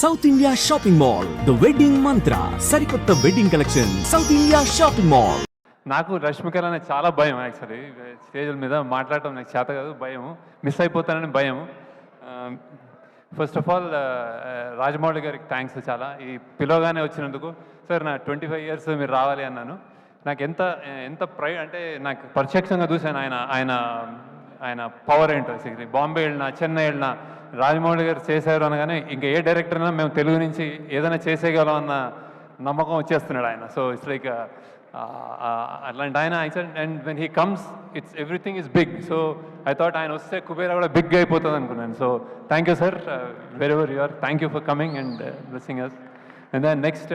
South India shopping mall the wedding మంత్ర సరికొత్త wedding collection south India shopping mall. నాకు రష్మికర్ అనే చాలా భయం. యాక్చువల్లీ స్టేజ్ల మీద మాట్లాడటం నాకు చేత కాదు, భయం, మిస్ అయిపోతానని భయం. ఫస్ట్ ఆఫ్ ఆల్ రాజమౌళి గారికి థ్యాంక్స్ చాలా, ఈ పిలవగానే వచ్చినందుకు. సార్ నా 25 years మీరు రావాలి అన్నాను. నాకు ఎంత ఎంత అంటే నాకు ప్రత్యక్షంగా చూశాను ఆయన పవర్ ఏంటో. బాంబే వెళ్ళినా, చెన్నై వెళ్ళినా రాజమౌళి గారు చేశారు అనగానే ఇంకా ఏ డైరెక్టర్ అయినా మేము తెలుగు నుంచి ఏదైనా చేసేయగలం అన్న నమ్మకం వచ్చేస్తున్నాడు ఆయన. సో ఇట్స్ లైక్ అట్లాంటి ఆయన. And when he comes it's everything is big. So I thought ఆయన వస్తే కుబేరా కూడా బిగ్గా అయిపోతుంది అనుకున్నాను. So thank you sir, very ever you are, thank you for coming and blessing us. And then next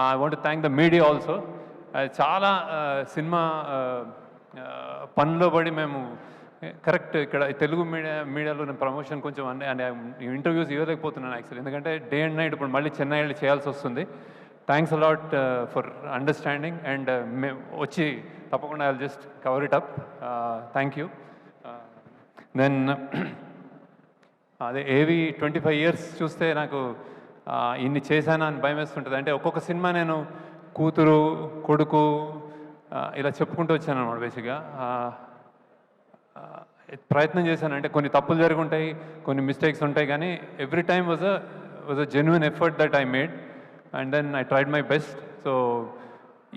I want to thank the media also. చాలా cinema పనిలో పడి మేము కరెక్ట్ ఇక్కడ తెలుగు మీడియాలో నేను ప్రమోషన్ కొంచెం అంటే ఇంటర్వ్యూస్ ఇవ్వలేకపోతున్నాను యాక్చువల్లీ, ఎందుకంటే డే అండ్ నైట్ ఇప్పుడు మళ్ళీ చెన్నై వెళ్ళి చేయాల్సి వస్తుంది. Thanks a lot for understanding and మేము వచ్చి తప్పకుండా I will just cover it up. Thank you. Then అదే ఏవి 25 years చూస్తే నాకు ఇన్ని చేశానా అని భయం వేస్తుంటుంది. అంటే ఒక్కొక్క సినిమా నేను కూతురు, కొడుకు ఇలా చెప్పుకుంటూ వచ్చాను అన్నమాట. బేసిక్గా ప్రయత్నం చేశాను. అంటే కొన్ని తప్పులు జరిగి ఉంటాయి, కొన్ని మిస్టేక్స్ ఉంటాయి, కానీ every time was a genuine effort that I made and then I tried my best. So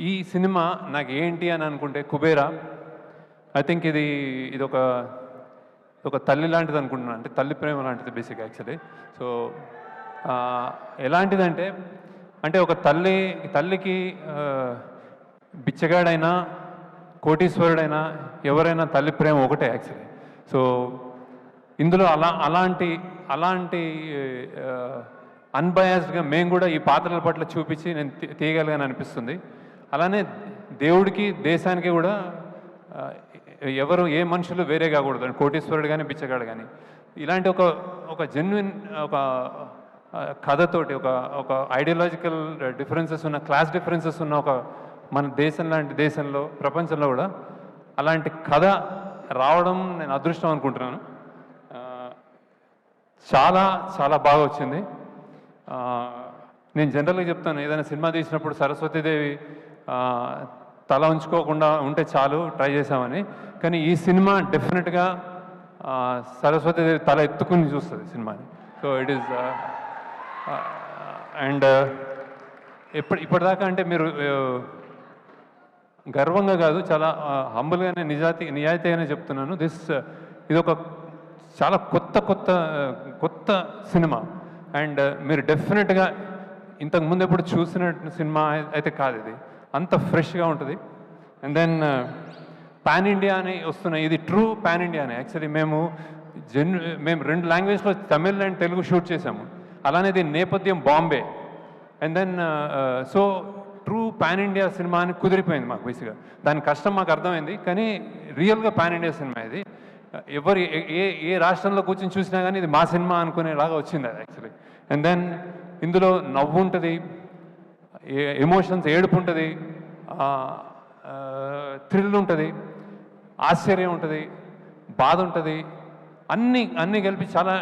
ఈ సినిమా నాకు ఏంటి అని అనుకుంటే కుబేరా, ఐ థింక్ ఇది ఒక తల్లి లాంటిది అనుకుంటున్నాను. అంటే తల్లి ప్రేమ లాంటిది బేసిక్ యాక్చువల్లీ. సో ఎలాంటిదంటే అంటే ఒక తల్లికి బిచ్చగాడైనా కోటీశ్వరుడైనా ఎవరైనా తల్లి ప్రేమ ఒకటే యాక్చువల్లీ. సో ఇందులో అలాంటి అన్బయాస్డ్గా మేము కూడా ఈ పాత్రల పట్ల చూపించి నేను తీయగలిగాను అనిపిస్తుంది. అలానే దేవుడికి, దేశానికి కూడా ఎవరు ఏ మనుషులు వేరే కాకూడదు, కోటీశ్వరుడు కానీ బిచ్చగాడు కానీ. ఇలాంటి ఒక జెన్యున్ ఒక కథతోటి ఒక ఐడియాలజికల్ డిఫరెన్సెస్ ఉన్న, క్లాస్ డిఫరెన్సెస్ ఉన్న ఒక మన దేశం లాంటి దేశంలో, ప్రపంచంలో కూడా అలాంటి కథ రావడం నేను అదృష్టం అనుకుంటున్నాను. చాలా చాలా బాగా వచ్చింది. నేను జనరల్గా చెప్తాను, ఏదైనా సినిమా తీసినప్పుడు సరస్వతీదేవి తల ఉంచుకోకుండా ఉంటే చాలు, ట్రై చేసామని. కానీ ఈ సినిమా డెఫినెట్గా సరస్వతీదేవి తల ఎత్తుకుని చూస్తుంది సినిమాని. సో ఇట్ ఈస్ అండ్ ఇప్పటిదాకా అంటే మీరు గర్వంగా కాదు, చాలా హంబుల్గానే నిజాయితీగానే చెప్తున్నాను. ఇది ఒక చాలా కొత్త సినిమా. అండ్ మీరు డెఫినెట్గా ఇంతకుముందు ఎప్పుడు చూసిన సినిమా అయితే కాదు, ఇది అంత ఫ్రెష్గా ఉంటుంది. అండ్ దెన్ పాన్ ఇండియా అని వస్తున్నాయి, ఇది ట్రూ పాన్ ఇండియా అని. యాక్చువల్లీ మేము 2 లాంగ్వేజ్లో తమిళ్ అండ్ తెలుగు షూట్ చేసాము. అలానే దీని నేపథ్యం Bombay. And then so true pan India cinema అని కుదిరిపోయింది మాకు. బేసిక్గా దాని కష్టం మాకు అర్థమైంది, కానీ రియల్గా పాన్ ఇండియా సినిమా ఇది. ఎవరు ఏ రాష్ట్రంలో కూర్చొని చూసినా కానీ ఇది మా సినిమా అనుకునేలాగా వచ్చింది అది యాక్చువల్లీ. అండ్ దెన్ ఇందులో నవ్వు ఉంటుంది, ఎమోషన్స్, ఏడుపు ఉంటుంది, థ్రిల్ ఉంటుంది, ఆశ్చర్యం ఉంటుంది, బాధ ఉంటుంది, అన్నీ కలిపి చాలా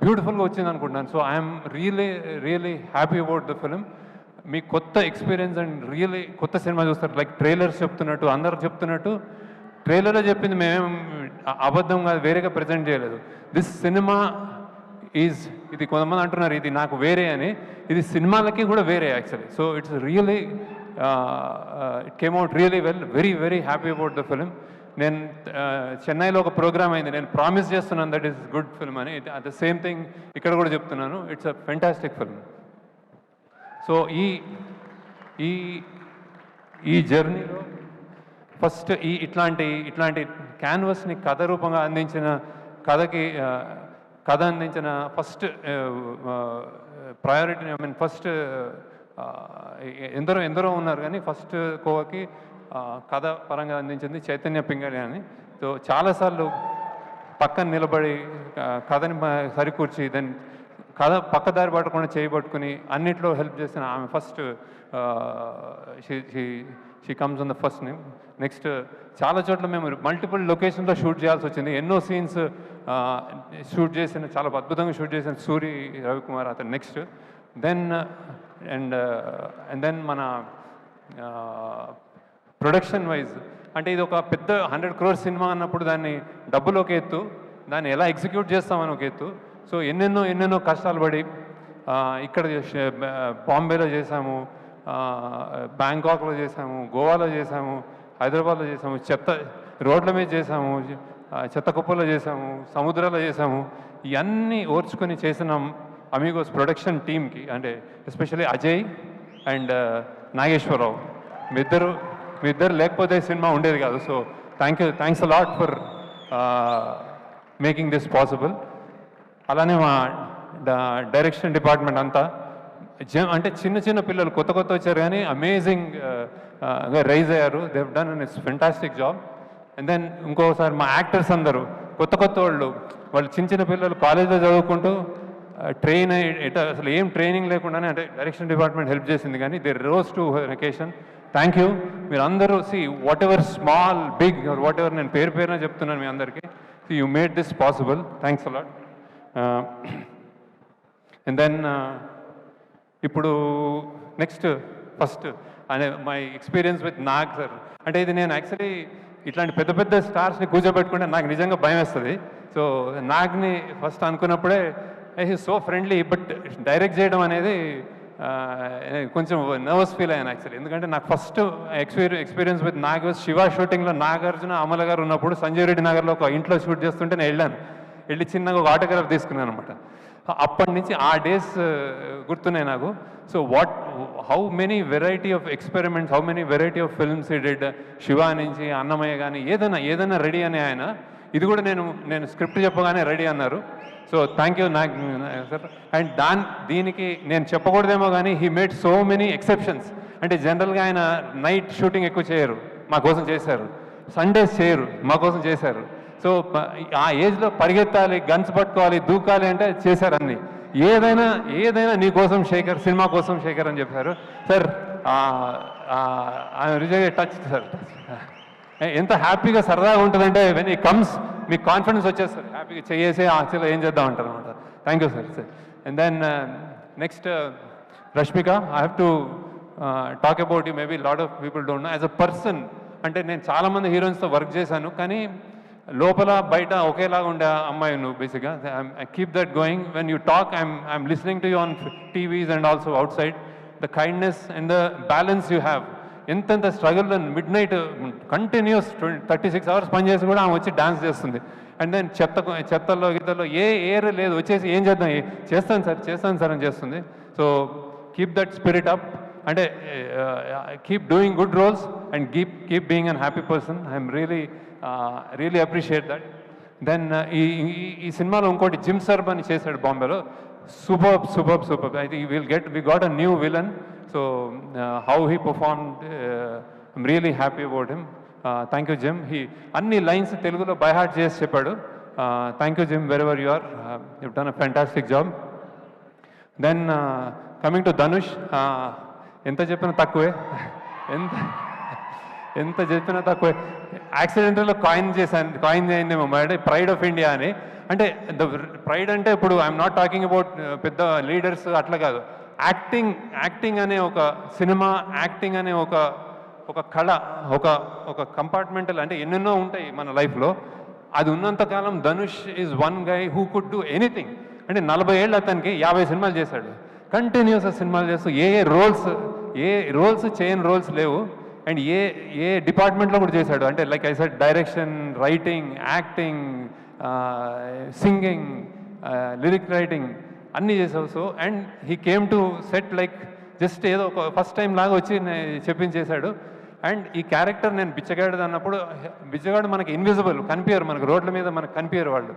బ్యూటిఫుల్గా వచ్చింది అనుకుంటున్నాను. So I'm really happy about the film. మీ కొత్త ఎక్స్పీరియన్స్ అండ్ రియలీ కొత్త సినిమా చూస్తారు. లైక్ ట్రైలర్స్ చెప్తున్నట్టు, అందరు చెప్తున్నట్టు ట్రైలర్లో చెప్పింది మేమేం అబద్ధం కాదు, వేరేగా ప్రజెంట్ చేయలేదు. దిస్ సినిమా ఇది కొంతమంది అంటున్నారు ఇది నాకు వేరే అని, ఇది సినిమాలకి కూడా వేరే actually. So it's really it came out really well. Very happy about the film. నేను చెన్నైలో ఒక ప్రోగ్రామ్ అయింది, నేను ప్రామిస్ చేస్తున్నాను దట్ ఈస్ గుడ్ ఫిల్మ్ అని. ద సేమ్ థింగ్ ఇక్కడ కూడా చెప్తున్నాను, it's a fantastic film. So ఈ జర్నీలో ఫస్ట్ ఇట్లాంటి క్యాన్వస్ని కథ రూపంగా అందించిన కథ అందించిన first priority, I mean first ఎందరో ఉన్నారు, కానీ ఫస్ట్ కోవకి కథ పరంగా అందించింది చైతన్య పింగళి అని. సో చాలాసార్లు పక్కన నిలబడి కథని సరికూర్చి దెన్ కథ పక్కదారి పట్టకుండా చేయబట్టుకుని అన్నిట్లో హెల్ప్ చేసిన ఆమె first she comes on the first name. Next చాలా చోట్ల మేము మల్టిపుల్ లొకేషన్లో షూట్ చేయాల్సి వచ్చింది. ఎన్నో సీన్స్ షూట్ చేసిన, చాలా అద్భుతంగా షూట్ చేసిన సూరి రవికుమార్ అతను నెక్స్ట్. దెన్ అండ్ దెన్ మన ప్రొడక్షన్ వైజ్ అంటే ఇది ఒక పెద్ద 100 crore సినిమా అన్నప్పుడు దాన్ని డబ్బులు ఒక ఎత్తు, దాన్ని ఎలా ఎగ్జిక్యూట్ చేస్తామని ఒక ఎత్తు. సో ఎన్నెన్నో కష్టాలు పడి ఇక్కడ బాంబేలో చేసాము, బ్యాంకాక్లో చేసాము, గోవాలో చేసాము, హైదరాబాద్లో చేసాము, రోడ్ల మీద చేసాము, చెత్త కుప్పలో చేసాము, సముద్రాల్లో చేసాము. ఇవన్నీ ఓర్చుకొని చేసిన అమీగోస్ ప్రొడక్షన్ టీమ్కి అంటే ఎస్పెషల్లీ అజయ్ అండ్ నాగేశ్వరరావు మీ ఇద్దరు లేకపోతే సినిమా ఉండేది కాదు. So thanks a lot for making this possible. అలానే మా డైరెక్షన్ డిపార్ట్మెంట్ అంతా అంటే చిన్న పిల్లలు కొత్త వచ్చారు కానీ అమేజింగ్ రైజ్ అయ్యారు. They have done it's fantastic job. And then ఇంకోసారి మా యాక్టర్స్ అందరూ కొత్త వాళ్ళు చిన్న పిల్లలు కాలేజ్లో చదువుకుంటూ ట్రైన్ అసలు ఏం ట్రైనింగ్ లేకుండానే అంటే డైరెక్షన్ డిపార్ట్మెంట్ హెల్ప్ చేసింది. కానీ they rose to vacation. Thank you. మీరు అందరూ whatever small big whatever, నేను పేరున చెప్తున్నాను మీ అందరికీ. You made this possible. Thanks a lot. And then ఇప్పుడు నెక్స్ట్ ఫస్ట్ అనే my experience with Nag sir. అంటే ఇది నేను యాక్చువల్లీ ఇట్లాంటి పెద్ద స్టార్స్ని కూర్చోబెట్టుకుంటే నాకు నిజంగా భయం వేస్తుంది. సో నాగ్ని ఫస్ట్ అనుకున్నప్పుడే he so friendly, but direct చేయడం అనేది కొంచెం నర్వస్ ఫీల్ అయ్యాను యాక్చువల్లీ. ఎందుకంటే నాకు first experience with Nag Shiva షూటింగ్లో నాగార్జున అమల గారు ఉన్నప్పుడు సంజయ్ రెడ్డి నగర్లో ఒక ఇంట్లో షూట్ చేస్తుంటే నేను వెళ్ళి చిన్నగా ఒక ఆటోగ్రాఫ్ తీసుకున్నాను అనమాట. అప్పటి నుంచి ఆ డేస్ గుర్తున్నాయి నాకు. So how many variety of experiments, how many variety of films ఈ డెడ్. శివ నుంచి అన్నమయ్య కానీ ఏదైనా రెడీ అని ఆయన. ఇది కూడా నేను స్క్రిప్ట్ చెప్పగానే రెడీ అన్నారు. So thank you Nag sir. And దీనికి నేను చెప్పకూడదేమో కానీ he made so many exceptions. అంటే జనరల్గా ఆయన నైట్ షూటింగ్ ఎక్కువ చేయరు, మా కోసం చేశారు. సండేస్ చేయరు, మా కోసం చేశారు. సో ఆ ఏజ్లో పరిగెత్తాలి, గన్స్ పట్టుకోవాలి, దూకాలి అంటే చేశారు అన్నీ. ఏదైనా నీ కోసం శేఖర్, సినిమా కోసం శేఖర్ అని చెప్పారు సార్. Reserve touch sir. ఎంత హ్యాపీగా సరదాగా ఉంటుందంటే వెన్ ఈ కమ్స్ మీకు కాన్ఫిడెన్స్ వచ్చేస్తారు, హ్యాపీగా చేసి యాక్చువల్గా ఏం చేద్దాం అంటారు అనమాట. Thank you sir. And then next Rashmika, I have to talk about you. Maybe lot of people don't know. As a person అంటే నేను చాలామంది హీరోయిన్స్తో వర్క్ చేశాను, కానీ లోపల బయట ఒకేలాగా ఉండే అమ్మాయి నువ్వు బేసిక్గా. I keep that going. When you talk I'm listening to you on TVs and also outside. The kindness and the balance you have. ఎంతెంత struggle midnight continuous 36 hours పనిచేసి కూడా ఆమె వచ్చి డాన్స్ చేస్తుంది. అండ్ దెన్ చెత్తల్లో గిత్తల్లో ఏర్ లేదు, వచ్చేసి ఏం చేద్దాం, చేస్తాను సార్ అని చేస్తుంది. So keep that spirit up. అంటే keep doing good roles and keep being an happy person. I'm really appreciate that. Then ఈ సినిమాలో ఇంకోటి జిమ్ సర్బ్ అని చేశాడు బాంబేలో. Super. I think we got a new villain. So how he performed, I'm really happy about him. Thank you Jim. అన్ని lines తెలుగులో by heart చేసి చెప్పాడు. Thank you Jim, wherever you are, you done a fantastic job. Then coming to Dhanush, ఎంత చెప్పినా తక్కువే. ఎంత చెప్పినా తక్కువే. యాక్సిడెంటల్లో కాయిన్ అయిందేమో అంటే ప్రైడ్ ఆఫ్ ఇండియా అని. అంటే ద ప్రైడ్ అంటే ఇప్పుడు ఐఎమ్ నాట్ టాకింగ్ అబౌట్ పెద్ద లీడర్స్ అట్లా కాదు. యాక్టింగ్ అనే ఒక సినిమా, యాక్టింగ్ అనే ఒక కళ, ఒక కంపార్ట్మెంటల్ అంటే ఎన్నెన్నో ఉంటాయి మన లైఫ్లో. అది ఉన్నంతకాలం Dhanush is one guy who could do anything. అంటే 40 ఏళ్ళు అతనికి 50 సినిమాలు చేశాడు కంటిన్యూస్ సినిమాలు చేస్తూ. ఏ రోల్స్ చేయని రోల్స్ లేవు. అండ్ ఏ డిపార్ట్మెంట్లో కూడా చేశాడు. అంటే like I said, direction, writing, acting, singing, lyric writing అన్నీ చేసావు. So and he came to set like just ఏదో ఒక ఫస్ట్ టైం లాగా వచ్చి చెప్పించేశాడు. అండ్ ఈ క్యారెక్టర్ నేను బిచ్చగాడు అన్నప్పుడు, బిచ్చగాడు మనకి ఇన్విజిబుల్, కనిపించరు మనకు, రోడ్ల మీద మనకు కనిపించరు వాళ్ళు.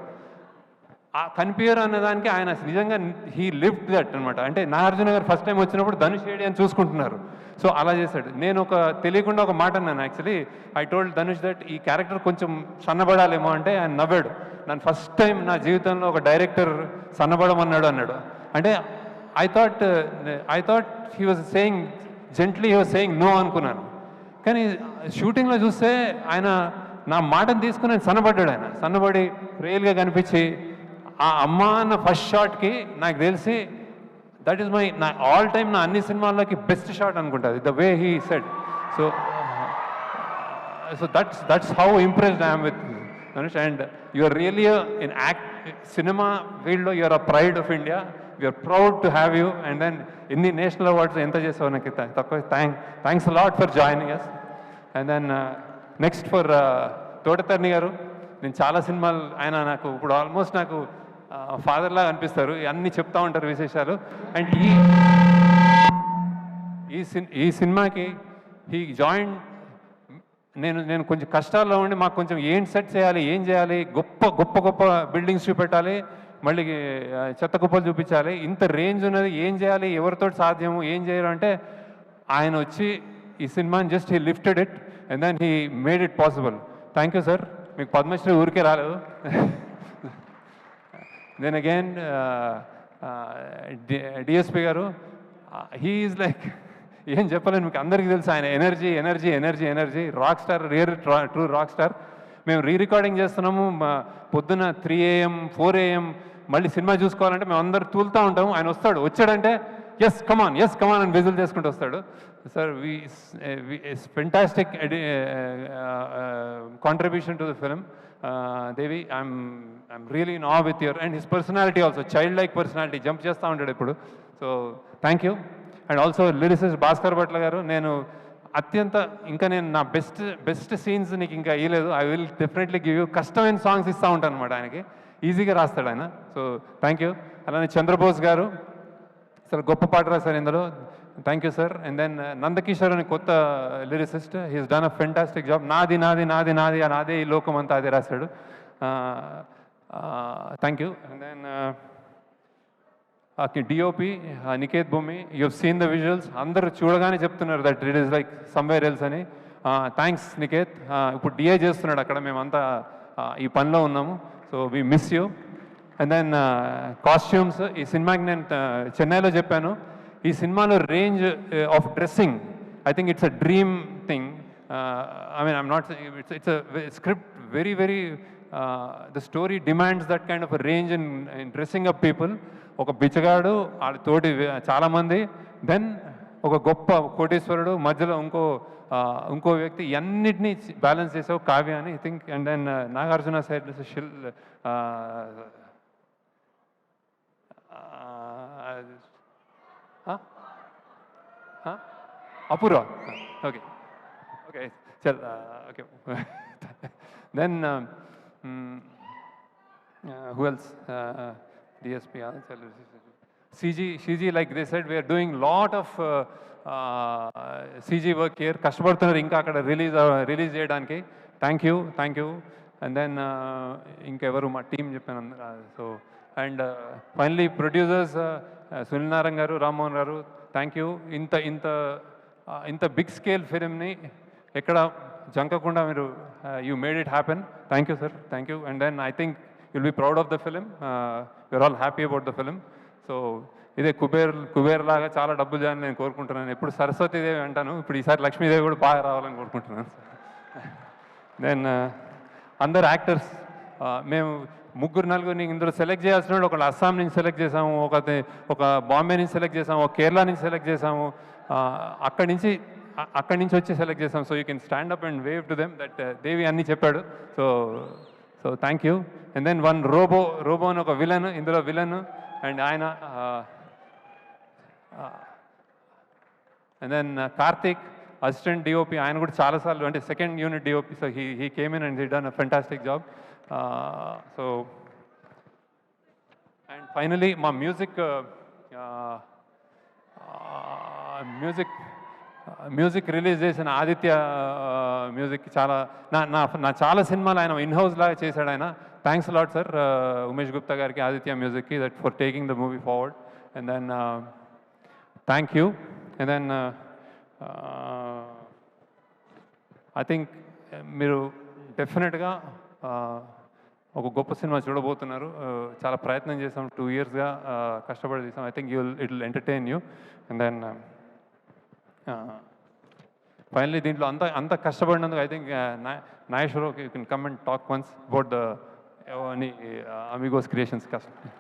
ఆ కనిపించరు అన్నదానికి ఆయన నిజంగా హీ లివ్డ్ దట్ అనమాట. అంటే నాగార్జున గారు ఫస్ట్ టైం వచ్చినప్పుడు ధనుష్ ఏడి అని చూసుకుంటున్నారు. సో అలా చేశాడు. నేను తెలియకుండా ఒక మాట అన్నాను actually. I told Dhanush that ఈ క్యారెక్టర్ కొంచెం సన్నబడాలేమో అంటే ఆయన నవ్వాడు. నన్ను ఫస్ట్ టైం నా జీవితంలో ఒక డైరెక్టర్ సన్నబడమన్నాడు. అంటే I thought he was saying gently, he was saying no అనుకున్నాను. కానీ షూటింగ్లో చూస్తే ఆయన నా మాటను తీసుకుని ఆయన సన్నబడ్డాడు. ఆయన సన్నబడి రియల్గా కనిపించి ఆ అమ్మ అన్న ఫస్ట్ షాట్కి నాకు తెలిసి దట్ ఈస్ నా ఆల్ టైమ్ నా అన్ని సినిమాల్లోకి బెస్ట్ షాట్ అనుకుంటుంది, the way he said. So that's how impressed I'm with Dhanush. And you're really in సినిమా ఫీల్డ్లో you're a pride of India. We're proud to have you. And then ఎన్ని national awards ఎంత చేసావు నాకు తక్కువ. Thanks lot for joining us. And then next for Thota Tharani గారు. నేను చాలా సినిమాలు ఆయన నాకు ఇప్పుడు ఆల్మోస్ట్ నాకు ఫాదర్లా అనిపిస్తారు, అన్నీ చెప్తా ఉంటారు విశేషాలు. అండ్ ఈ సినిమాకి హీ జాయిన్. నేను కొంచెం కష్టాల్లో ఉండి మాకు కొంచెం ఏం సెట్ చేయాలి, ఏం చేయాలి, గొప్ప గొప్ప గొప్ప బిల్డింగ్స్ చూపెట్టాలి, మళ్ళీ చెత్త కుప్పలు చూపించాలి, ఇంత రేంజ్ ఉన్నది, ఏం చేయాలి, ఎవరితో సాధ్యము, ఏం చేయరు అంటే ఆయన వచ్చి ఈ సినిమాని just he lifted it and then he made it possible. Thank you sir. మీకు పద్మశ్రీ ఊరికే రాలేదు. దెన్ అగైన్ డిఎస్పి గారు, హీ ఈజ్ లైక్ ఏం చెప్పలేను మీకు, అందరికీ తెలుసు ఆయన energy energy energy energy. Rock star, true rock star. మేము రికార్డింగ్ చేస్తున్నాము పొద్దున 3 AM 4 AM, మళ్ళీ సినిమా చూసుకోవాలంటే మేము అందరు తూలుతూ ఉంటాము. ఆయన వచ్చాడంటే ఎస్ కమాన్ అని విజిల్ చేసుకుంటూ వస్తాడు. Sir fantastic contribution to the film. Devi, I'm really in awe with your and his personality also, childlike personality, jump చేస్తూ ఉంటాడు ఇప్పుడు. So thank you. And also lyricist Bhaskar Bhatla గారు, నేను ఇంకా నా బెస్ట్ సీన్స్ నీకు ఇంకా ఇవ్వలేదు. I will definitely give you. కష్టమైన సాంగ్స్ ఇస్తూ ఉంటాను అనమాట ఆయనకి, ఈజీగా రాస్తాడు ఆయన. So thank you. అలానే చంద్రబోస్ గారు, అసలు గొప్ప పాట రాశారు ఇందులో. Thank you sir. And then Nandakishore అని కొత్త lyricist, he's done a fantastic job. నాది నాది నాది నాది నాదే ఈ లోకం అంతా అదే రాశాడు. Thank you. And then DOP Niketh Bhumi, you have seen the visuals. అందరూ చూడగానే చెప్తున్నారు that it is like somewhere else అని. థ్యాంక్స్ నికేత్. ఇప్పుడు డిఏ చేస్తున్నాడు అక్కడ, మేమంతా ఈ పనిలో ఉన్నాము. So we miss you. And then costumes. ఈ సినిమాకి నేను చెన్నైలో చెప్పాను, ఈ సినిమాలో range of dressing, I think it's a dream thing. I mean I'm not, it's a script very very, the story demands that kind of range in dressing up people. ఒక బిచ్చగాడు, వాళ్ళ తోటి చాలామంది, దెన్ ఒక గొప్ప కోటీశ్వరుడు, మధ్యలో ఇంకో వ్యక్తి, అన్నిటినీ బ్యాలెన్స్ చేసావు కావ్య అని I think. And then Nagarjuna side Apoorva. Okay okay చల్ okay. Then who else? DSP, CG, like they said, we are doing lot of CG work here. కష్టపడుతున్నారు ఇంకా అక్కడ రిలీజ్ చేయడానికి. Thank you. అండ్ దెన్ ఇంకెవరు మా టీం చెప్పాను అందరూ. So and finally producers Sunil Narayana గారు, రామ్మోహన్ గారు, థ్యాంక్ యూ. ఇంత బిగ్ స్కేల్ ఫిలింని ఎక్కడ జంకకుండా మీరు you made it happen. Thank you sir, thank you. And then I think you'll be proud of the film. We're all happy about the film. So ఇదే కుబేర్ లాగా చాలా డబ్బులు చేయాలని నేను కోరుకుంటున్నాను. ఎప్పుడు సరస్వతీదేవి అంటాను, ఇప్పుడు ఈసారి లక్ష్మీదేవి కూడా బాగా రావాలని కోరుకుంటున్నాను. దెన్ అందరు యాక్టర్స్, మేము 3-4 ఇందులో సెలెక్ట్ చేయాల్సిన వాళ్ళు, ఒకళ్ళు అస్సాం నుంచి సెలెక్ట్ చేసాము, ఒక బాంబే నుంచి సెలెక్ట్ చేసాము, ఒక కేరళ నుంచి సెలెక్ట్ చేసాము, అక్కడి నుంచి వచ్చి సెలెక్ట్ చేసాము. So you can stand up and wave to them that Devi అన్నీ చెప్పాడు. So thank you. And then one robo అని ఒక విలన్, ఇందులో విలన్. అండ్ ఆయన and then Karthik assistant DOP, ఆయన కూడా చాలాసార్లు అంటే second unit DOP. So he came in and he done a fantastic job. So and finally మా మ్యూజిక్ రిలీజ్ చేసిన ఆదిత్య మ్యూజిక్, చాలా నా చాలా సినిమాలు ఆయన ఇన్హౌస్ లాగా చేశాడు ఆయన. Thanks lot sir Umesh Gupta గారికి, ఆదిత్య మ్యూజిక్కి, that for taking the movie forward. And then thank you. And then I think మీరు డెఫినెట్గా ఒక గొప్ప సినిమా చూడబోతున్నారు. చాలా ప్రయత్నం చేసాం, 2 ఇయర్స్గా కష్టపడి చేసాం. I think it will entertain you. And then finally దీంట్లో అంత కష్టపడినందుకు I think Nageswara Rao you can come and talk once about the Amigos Creations కష్టం.